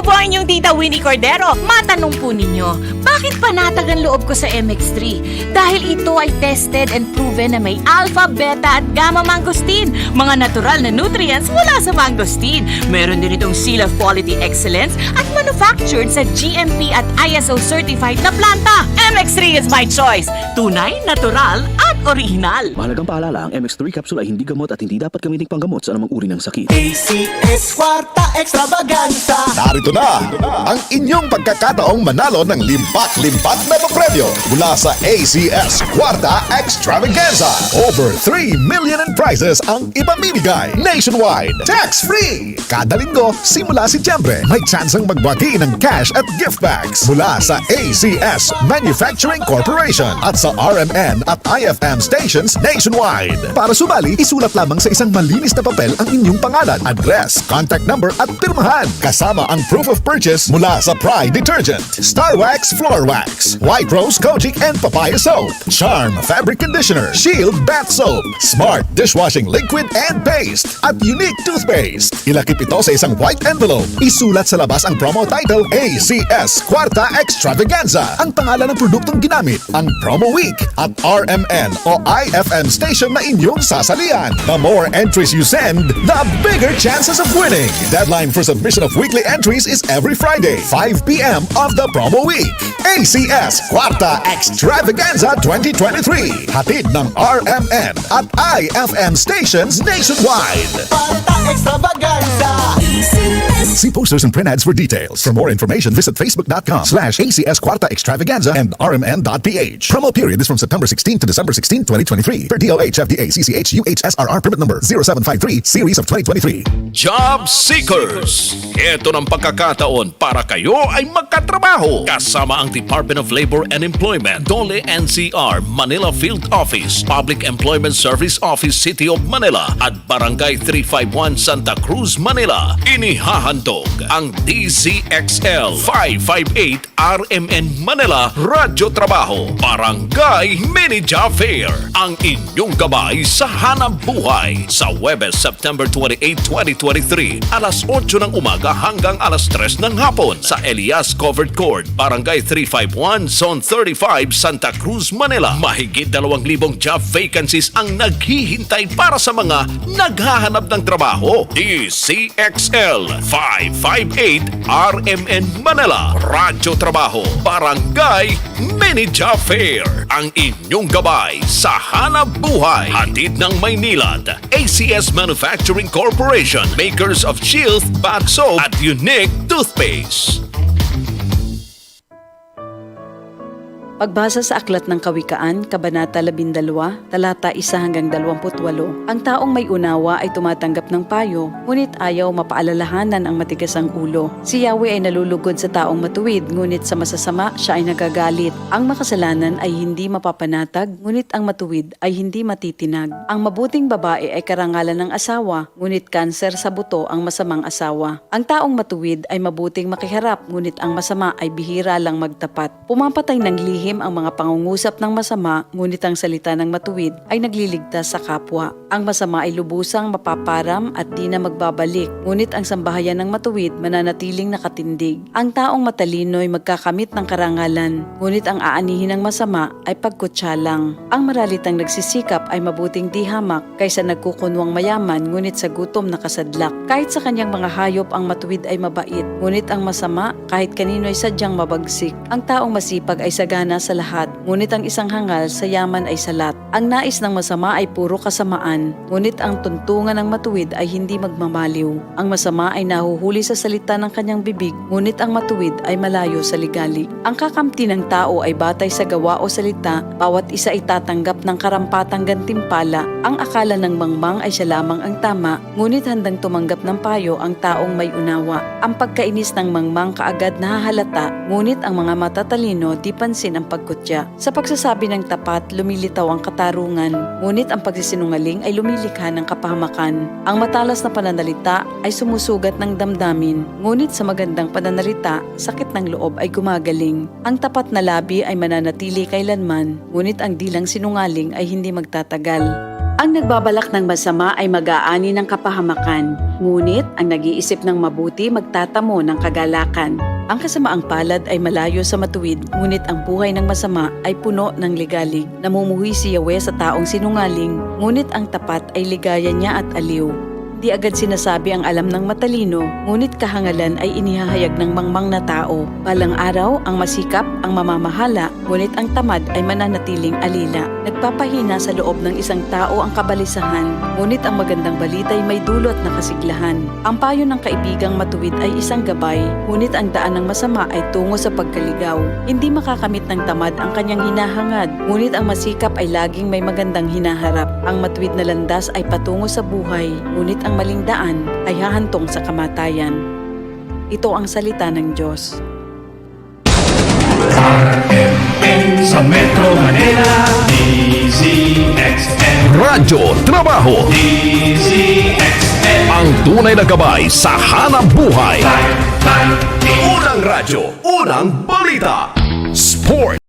po ang inyong tita Winnie Cordero. Matanong po ninyo, bakit panatag ang loob ko sa MX3? Dahil ito ay tested and proven na may alpha, beta at gamma mangosteen, mga natural na nutrients mula sa mangosteen. Meron din itong Seal of Quality Excellence at manufactured sa GMP at ISO certified na planta. MX3 is my choice. Tunay, natural at original. Mahalagang paalala, ang MX3 capsule ay hindi gamot at hindi dapat gamiting panggamot sa anumang uri ng sakit. ACS Kwarta Extravaganza. Narito na ang inyong pagkakataong manalo ng limpak-limpak na premyo mula sa ACS Kwarta Extravaganza. Over 3 million in prizes ang ipamimigay nationwide. Tax-free! Kada linggo, simula Setyembre, may tsansang magbagi ng cash at gift bags mula sa ACS Manufacturing Corporation at sa RMN at IFM stations nationwide. Para sumali, isulat lamang sa isang malinis na papel ang inyong pangalan, address, contact number at pirmahan. Kasama ang proof of purchase mula sa Pride Detergent, Star Wax Floor Wax, White Rose Kojic and Papaya Soap, Charm Fabric Conditioner, Shield Bath Soap, Smart Dishwashing Liquid and Paste, at Unique Toothpaste. Ilakip ito sa isang white envelope. Isulat sa labas ang promo title ACS Kwarta Extravaganza, ang pangalan ng produktong ginamit, ang promo week at RMN o IFM station na inyong sasalian. The more entries you send, the bigger chances of winning. Deadline for submission of weekly entries is every Friday, 5 p.m. of the promo week. ACS Kwarta Extravaganza 2023. Hatid ng RMN at IFM stations nationwide. Kwarta Extravaganza. See posters and print ads for details. For more information, visit facebook.com/ACS Kwarta Extravaganza and rmn.ph. Promo period is from September 16 to December 16, 2023. Per DOH, FDA, CCH, UHSRR permit number 0753, series of 2023. Job Seekers! Ito ng pagkakataon para kayo ay magkatrabaho kasama ang Department of Labor and Employment, Dole NCR, Manila Field Office, Public Employment Service Office, City of Manila at Barangay 351 Santa Cruz, Manila. Inihahandog ang DCXL 558 RMN Manila Radyo Trabaho Barangay Mini Job Fair. Ang inyong gabay sa hanap buhay sa Webes, September 28, 2023, alas 8 ng umaga hanggang alas 3 ng hapon sa Elias Covered Court, Barangay 351, Zone 35, Santa Cruz, Manila. Mahigit 2,000 job vacancies ang naghihintay para sa mga naghahanap ng trabaho. DCXL 558 RMN Manila Radyo Trabaho Barangay Mini Job Fair. Ang inyong gabay sa hanap buhay. Hatid ng Maynilad, ACS Manufacturing Corporation, makers of Shield Bath Soap at Unique Toothpaste. Pagbasa sa Aklat ng Kawikaan, Kabanata 12, talata 1 hanggang 28, ang taong may unawa ay tumatanggap ng payo, ngunit ayaw mapaalalahanan ang matigas ang ulo. Si Yahweh ay nalulugod sa taong matuwid, ngunit sa masasama siya ay nagagalit. Ang makasalanan ay hindi mapapanatag, ngunit ang matuwid ay hindi matitinag. Ang mabuting babae ay karangalan ng asawa, ngunit kanser sa buto ang masamang asawa. Ang taong matuwid ay mabuting makiharap, ngunit ang masama ay bihira lang magtapat. Pumapatay ng lihim ang mga pangungusap ng masama, ngunit ang salita ng matuwid ay nagliligtas sa kapwa. Ang masama ay lubusang mapaparam at di na magbabalik, ngunit ang sambahayan ng matuwid mananatiling nakatindig. Ang taong matalino ay magkakamit ng karangalan, ngunit ang aanihin ng masama ay pagkutsa lang. Ang maralitang nagsisikap ay mabuting di hamak kaysa nagkukunwang mayaman, ngunit sa gutom nakasadlak. Kahit sa kanyang mga hayop ang matuwid ay mabait, ngunit ang masama kahit kanino ay sadyang mabagsik. Ang taong masipag ay sagana sa lahat, ngunit ang isang hangal sa yaman ay salat. Ang nais ng masama ay puro kasamaan, ngunit ang tuntungan ng matuwid ay hindi magmamaliw. Ang masama ay nahuhuli sa salita ng kanyang bibig, ngunit ang matuwid ay malayo sa ligalig. Ang kakamti ng tao ay batay sa gawa o salita, bawat isa ay tatanggap ng karampatang gantimpala. Ang akala ng mangmang ay siya lamang ang tama, ngunit handang tumanggap ng payo ang taong may unawa. Ang pagkainis ng mangmang kaagad nahahalata, ngunit ang mga matatalino di pansin ang pagkutya. Sa pagsasabi ng tapat, lumilitaw ang katarungan, ngunit ang pagsisinungaling ay lumilikha ng kapahamakan. Ang matalas na pananalita ay sumusugat ng damdamin, ngunit sa magandang pananalita, sakit ng loob ay gumagaling. Ang tapat na labi ay mananatili kailanman, ngunit ang dilang sinungaling ay hindi magtatagal. Ang nagbabalak ng masama ay mag-aani ng kapahamakan, ngunit ang nag-iisip ng mabuti magtatamo ng kagalakan. Ang kasamaang palad ay malayo sa matuwid, ngunit ang buhay ng masama ay puno ng ligalig. Namumuhi si Yahweh sa taong sinungaling, ngunit ang tapat ay ligaya niya at aliw. Di agad sinasabi ang alam ng matalino, ngunit kahangalan ay inihahayag ng mangmang na tao. Balang araw, ang masikap ang mamamahala, ngunit ang tamad ay mananatiling alila. Nagpapahina sa loob ng isang tao ang kabalisahan, ngunit ang magandang balita ay may dulot na kasiglahan. Ang payo ng kaibigang matuwid ay isang gabay, ngunit ang daan ng masama ay tungo sa pagkaligaw. Hindi makakamit ng tamad ang kanyang hinahangad, ngunit ang masikap ay laging may magandang hinaharap. Ang matuwid na landas ay patungo sa buhay, ngunit ang maling daan ay hahantong sa kamatayan. Ito ang salita ng Diyos. Sa Metro Manila, DZXL. Radyo Trabaho, DZXL. ang tunay na gabay sa hanap buhay. Bye. Unang radyo, unang balita. Sport.